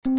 Good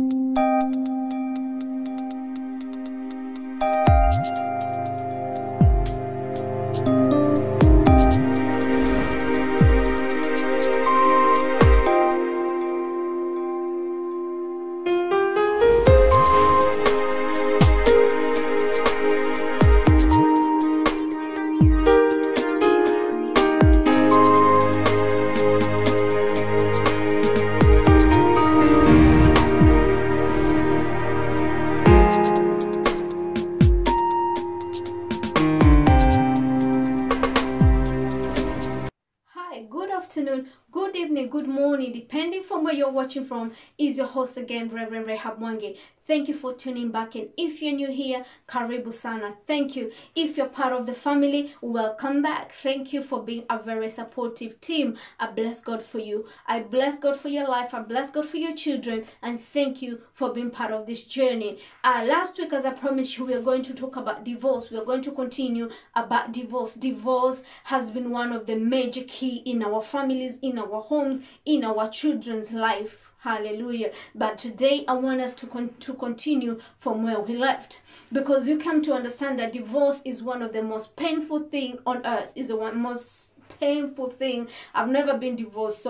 afternoon, good evening, good morning, depending from where you're watching from. Is your host again, Reverend RAHAB MWANGI. Thank you for tuning back in. If you're new here, karibu sana. Thank you. If you're part of the family, welcome back. Thank you for being a very supportive team. I bless God for you. I bless God for your life. I bless God for your children. And thank you for being part of this journey. Last week, as I promised you, we are going to talk about divorce. We are going to continue about divorce. Divorce has been one of the major key in our families, in our homes, in our children's life. Hallelujah. But today I want us to continue from where we left, because you come to understand that divorce is one of the most painful thing on earth. Is the most painful thing. I've never been divorced,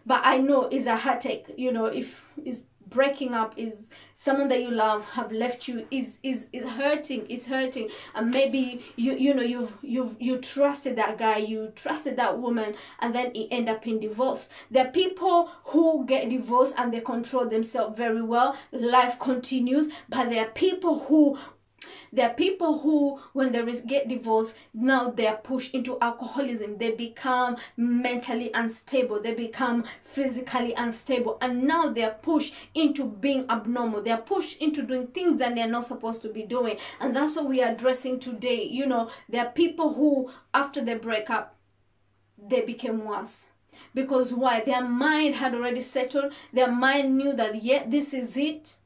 but I know it's a heartache. You know, if it's breaking up, is someone that you love have left you, is hurting. It's hurting. And maybe you trusted that guy, you trusted that woman, and then it end up in divorce. There are people who get divorced and they control themselves very well, life continues. But there are people who when they get divorced, now they are pushed into alcoholism. They become mentally unstable. They become physically unstable. And now they are pushed into being abnormal. They are pushed into doing things that they are not supposed to be doing. And that's what we are addressing today. You know, there are people who, after they break up, they became worse. Because why? Their mind had already settled. Their mind knew that, yeah, this is it.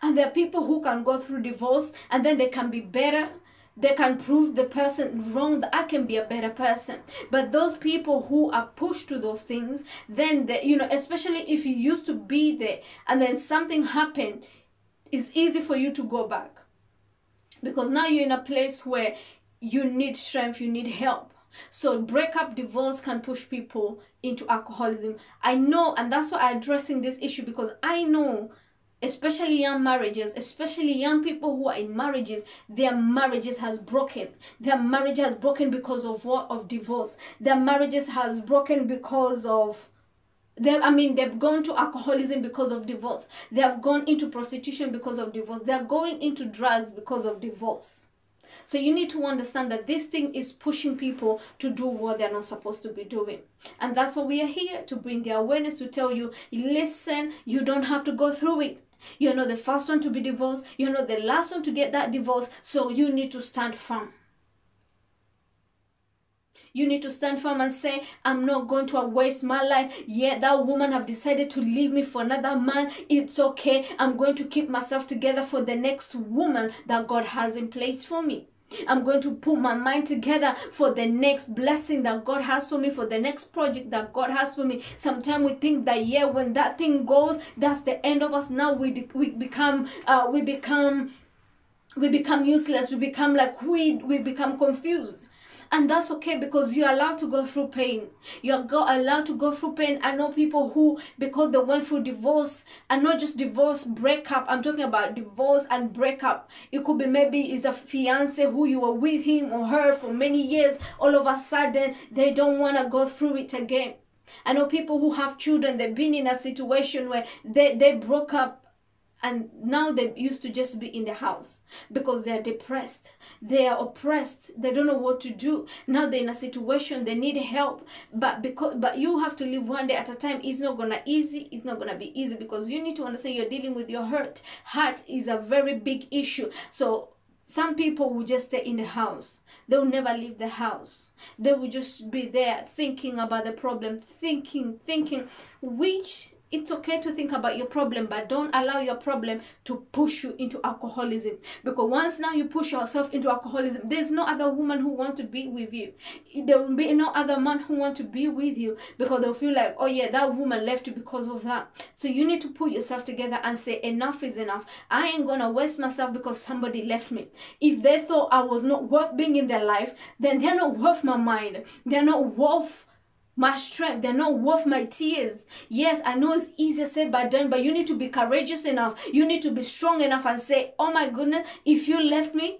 And there are people who can go through divorce and then they can be better. They can prove the person wrong, that I can be a better person. But those people who are pushed to those things, then they, especially if you used to be there and then something happened, it's easy for you to go back. Because now you're in a place where you need strength, you need help. So breakup, divorce can push people into alcoholism. I know, and that's why I'm addressing this issue, because I know, especially young marriages, especially young people who are in marriages, their marriages has broken. Their marriage has broken because of what? Of divorce. Their marriages has broken because of they've gone to alcoholism because of divorce. They have gone into prostitution because of divorce. They are going into drugs because of divorce. So you need to understand that this thing is pushing people to do what they're not supposed to be doing. And that's why we are here, to bring the awareness, to tell you, listen, you don't have to go through it. You're not the first one to be divorced. You're not the last one to get that divorce. So you need to stand firm. You need to stand firm and say, I'm not going to waste my life. Yeah, that woman have decided to leave me for another man. It's okay. I'm going to keep myself together for the next woman that God has in place for me. I'm going to put my mind together for the next blessing that God has for me, for the next project that God has for me. Sometimes we think that, yeah, when that thing goes, that's the end of us. Now we become useless. We become like we become confused. And that's okay, because you're allowed to go through pain. You're allowed to go through pain. I know people who, because they went through divorce, and not just divorce, breakup. I'm talking about divorce and breakup. It could be maybe it's a fiance who you were with him or her for many years. All of a sudden, they don't want to go through it again. I know people who have children. They've been in a situation where they broke up. And now they used to just be in the house because they're depressed. They are oppressed. They don't know what to do. Now they're in a situation, they need help. But you have to live one day at a time. It's not gonna easy. It's not gonna be easy, because you need to understand you're dealing with your hurt. Hurt is a very big issue. So some people will just stay in the house. They will never leave the house. They will just be there thinking about the problem, thinking, which It's okay to think about your problem, but don't allow your problem to push you into alcoholism. Because once now you push yourself into alcoholism, there's no other woman who want to be with you. There will be no other man who want to be with you, because they'll feel like, oh yeah, that woman left you because of that. So you need to put yourself together and say, enough is enough. I ain't gonna waste myself because somebody left me. If they thought I was not worth being in their life, then they're not worth my mind. They're not worth my strength. They're not worth my tears. Yes, I know it's easier said by done, but you need to be courageous enough. You need to be strong enough and say, oh my goodness, if you left me,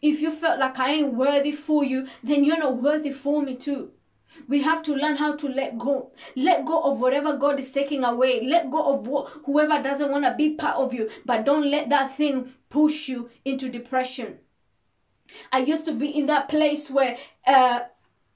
if you felt like I ain't worthy for you, then you're not worthy for me too. We have to learn how to let go. Let go of whatever God is taking away. Let go of whoever doesn't want to be part of you. But don't let that thing push you into depression. I used to be in that place where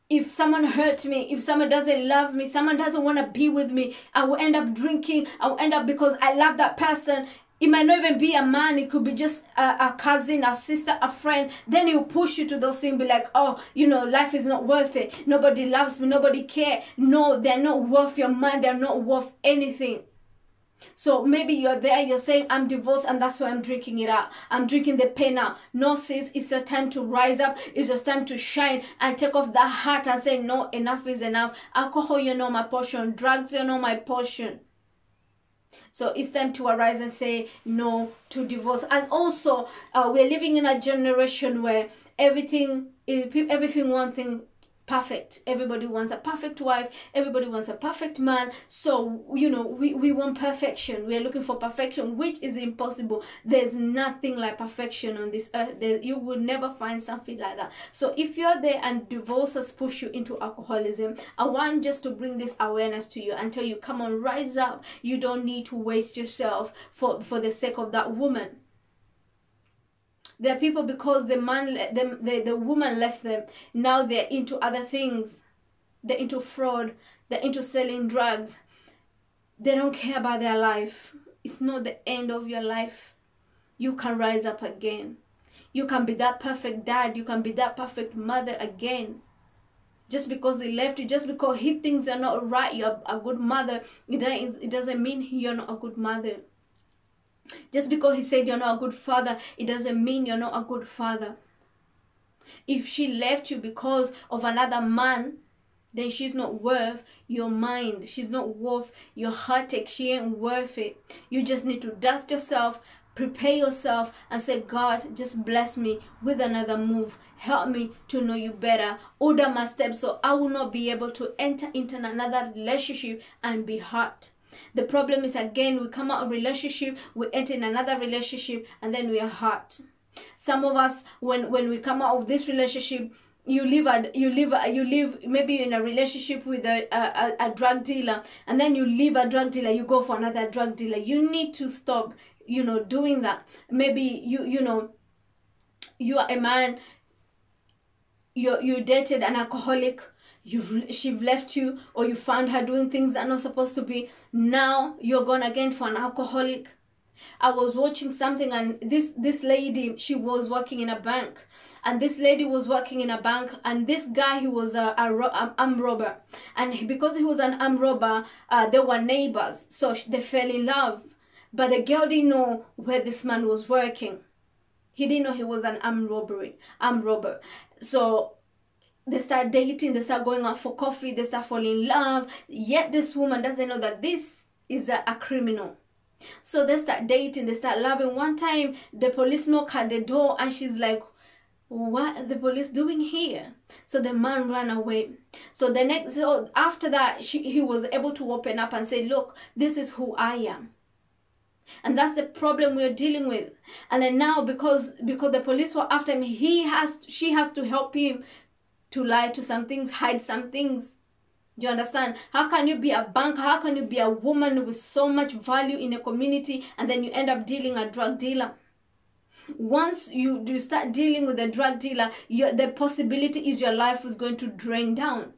if someone hurt me, if someone doesn't love me, someone doesn't want to be with me, I will end up drinking. I will end up, because I love that person. It might not even be a man. It could be just a cousin, a sister, a friend. Then he'll push you to those things. Be like, oh, you know, life is not worth it. Nobody loves me. Nobody cares. No, they're not worth your mind. They're not worth anything. So maybe you're there, you're saying, I'm divorced and that's why I'm drinking it out. I'm drinking the pain out. No, sis, it's your time to rise up. It's your time to shine and take off that heart and say, no, enough is enough. Alcohol, you're not my portion. Drugs, you're not my portion. So it's time to arise and say no to divorce. And also, we're living in a generation where everything one thing perfect. Everybody wants a perfect wife. Everybody wants a perfect man. So, you know, we want perfection. We are looking for perfection, which is impossible. There's nothing like perfection on this earth. You will never find something like that. So if you're there and divorce has pushed you into alcoholism, I want just to bring this awareness to you and tell you, come on, rise up. You don't need to waste yourself for the sake of that woman. There are people, because the woman left them, now they're into other things. They're into fraud. They're into selling drugs. They don't care about their life. It's not the end of your life. You can rise up again. You can be that perfect dad. You can be that perfect mother again. Just because he left you, just because he thinks you're not right, you're a good mother, it doesn't mean you're not a good mother. Just because he said you're not a good father, it doesn't mean you're not a good father. If she left you because of another man, then she's not worth your mind. She's not worth your heartache. She ain't worth it. You just need to dust yourself, prepare yourself, and say, God, just bless me with another move. Help me to know you better. Order my steps so I will not be able to enter into another relationship and be hurt. The problem is, again, we come out of relationship, we enter in another relationship, and then we are hurt. Some of us, when we come out of this relationship, you live maybe in a relationship with a drug dealer, and then you leave a drug dealer, you go for another drug dealer. You need to stop, doing that. Maybe you are a man, you dated an alcoholic. She left you, or you found her doing things that are not supposed to be. Now you're gone again for an alcoholic. I was watching something, and this lady, she was working in a bank, and this lady was working in a bank, and this guy, he was an armed robber, and because he was an armed robber, they were neighbors, so they fell in love. But the girl didn't know where this man was working. He didn't know he was an armed robber. So they start dating, they start going out for coffee, they start falling in love. Yet this woman doesn't know that this is a criminal. So they start dating, they start loving. One time, the police knock at the door, and she's like, what are the police doing here? So the man ran away. So after that, he was able to open up and say, look, this is who I am. And that's the problem we're dealing with. And then now, because the police were after him, she has to help him to lie to some things, hide some things. Do you understand? How can you be a banker? How can you be a woman with so much value in a community, and then you end up dealing a drug dealer? Once you start dealing with a drug dealer, the possibility is your life is going to drain down.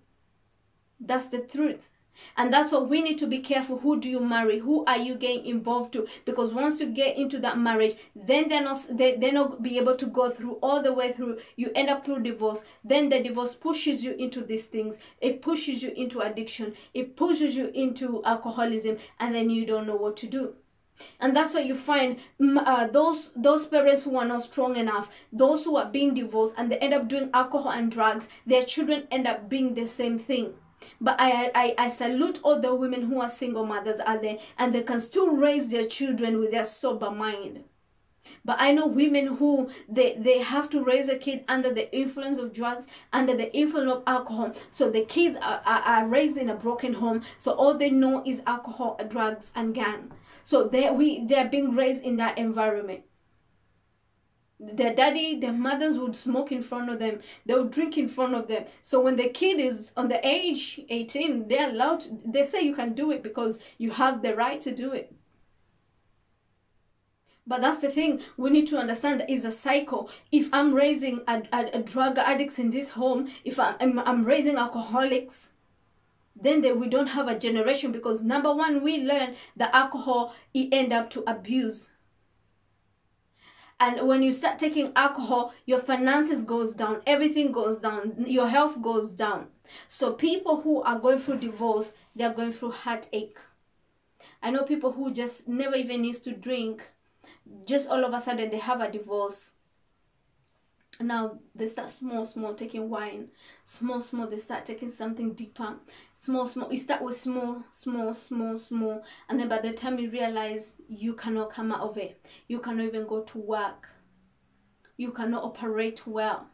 That's the truth. And that's what we need to be careful. Who do you marry? Who are you getting involved to? Because once you get into that marriage, then they're not be able to go through all the way through. You end up through divorce. Then the divorce pushes you into these things. It pushes you into addiction. It pushes you into alcoholism, and then you don't know what to do. And that's why you find those parents who are not strong enough, those who are being divorced, and they end up doing alcohol and drugs, their children end up being the same thing. But I salute all the women who are single mothers out there, and they can still raise their children with their sober mind. But I know women who they have to raise a kid under the influence of drugs, under the influence of alcohol. So the kids are raised in a broken home. So all they know is alcohol, drugs, and gang. So they're being raised in that environment. Their daddy, their mothers would smoke in front of them. They would drink in front of them. So when the kid is on the age 18, they're allowed to, they say you can do it because you have the right to do it. But that's the thing, we need to understand that it's a cycle. If I'm raising a drug addicts in this home, if I'm raising alcoholics, then we don't have a generation, because number one, we learn that alcohol, it end up to abuse. And when you start taking alcohol, your finances goes down, everything goes down, your health goes down. So people who are going through divorce, they're going through heartache. I know people who just never even used to drink, just all of a sudden they have a divorce. Now they start small taking wine, small they start taking something deeper, small you start with small, and then by the time you realize you cannot come out of it, you cannot even go to work, you cannot operate well.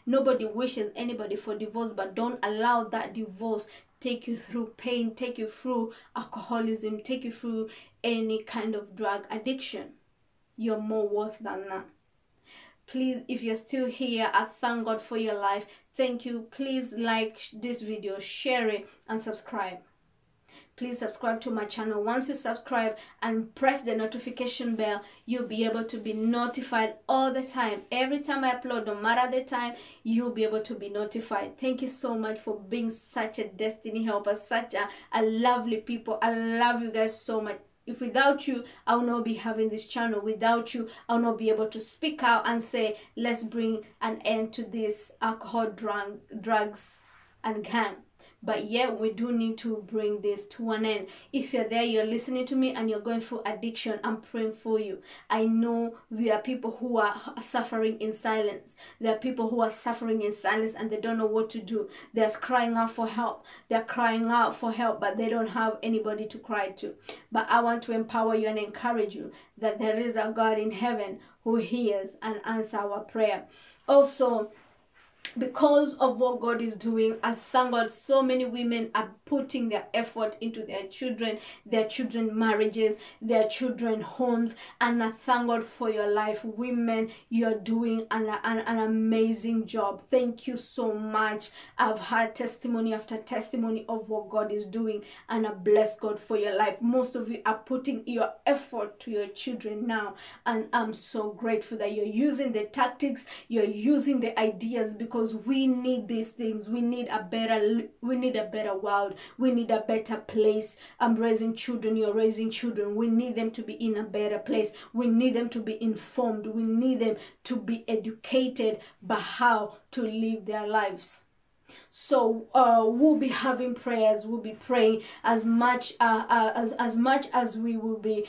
Nobody wishes anybody for divorce, but don't allow that divorce take you through pain, take you through alcoholism, take you through any kind of drug addiction. You're more worth than that. Please, if you're still here, I thank God for your life. Thank you. Please like this video, share it, and subscribe. Please subscribe to my channel. Once you subscribe and press the notification bell, you'll be able to be notified all the time. Every time I upload, no matter the time, you'll be able to be notified. Thank you so much for being such a destiny helper, such a lovely people. I love you guys so much. If without you, I will not be having this channel. Without you, I will not be able to speak out and say, let's bring an end to this alcohol, drugs, and gang. But yet we do need to bring this to an end. If you're there, you're listening to me and you're going through addiction, I'm praying for you. I know there are people who are suffering in silence. There are people who are suffering in silence and they don't know what to do. They're crying out for help. They're crying out for help, but they don't have anybody to cry to. But I want to empower you and encourage you that there is a God in heaven who hears and answers our prayer. Also, because of what God is doing, I thank God so many women are putting their effort into their children marriages, their children homes, and I thank God for your life. Women, you're doing an amazing job. Thank you so much. I've had testimony after testimony of what God is doing, and I bless God for your life. Most of you are putting your effort to your children now, and I'm so grateful that you're using the tactics, you're using the ideas, because we need these things. We need a better world. We need a better place. I'm raising children, you're raising children. We need them to be in a better place. We need them to be informed. We need them to be educated by how to live their lives. So we'll be having prayers. We'll be praying as much as we will be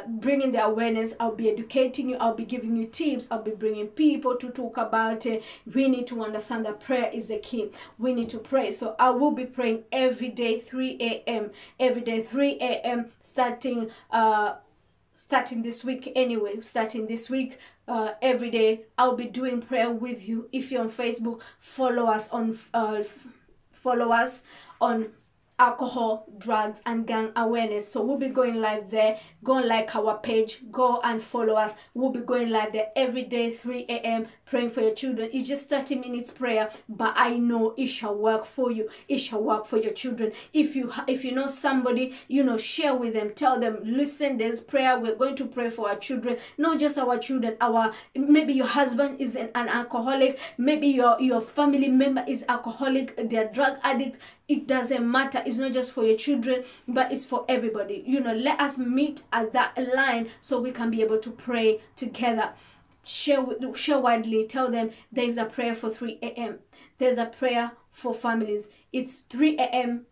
bringing the awareness. I'll be educating you. I'll be giving you tips. I'll be bringing people to talk about it. We need to understand that prayer is the key. We need to pray. So I will be praying every day 3 a.m. every day 3 a.m. starting this week anyway. Starting this week. Every day I'll be doing prayer with you. If you're on Facebook, follow us on alcohol, drugs, and gang awareness. So we'll be going live there. Go and like our page. Go and follow us. We'll be going live there every day 3 a.m. praying for your children. It's just 30 minutes prayer, but I know it shall work for you. It shall work for your children. If you know somebody, share with them. Tell them, listen, there's prayer. We're going to pray for our children. Not just our children. Maybe your husband is an alcoholic. Maybe your family member is alcoholic. They're drug addicts. it doesn't matter. It's not just for your children, but it's for everybody. You know, let us meet at that line so we can be able to pray together. Share widely. Tell them there's a prayer for 3 a.m. There's a prayer for families. It's 3 a.m.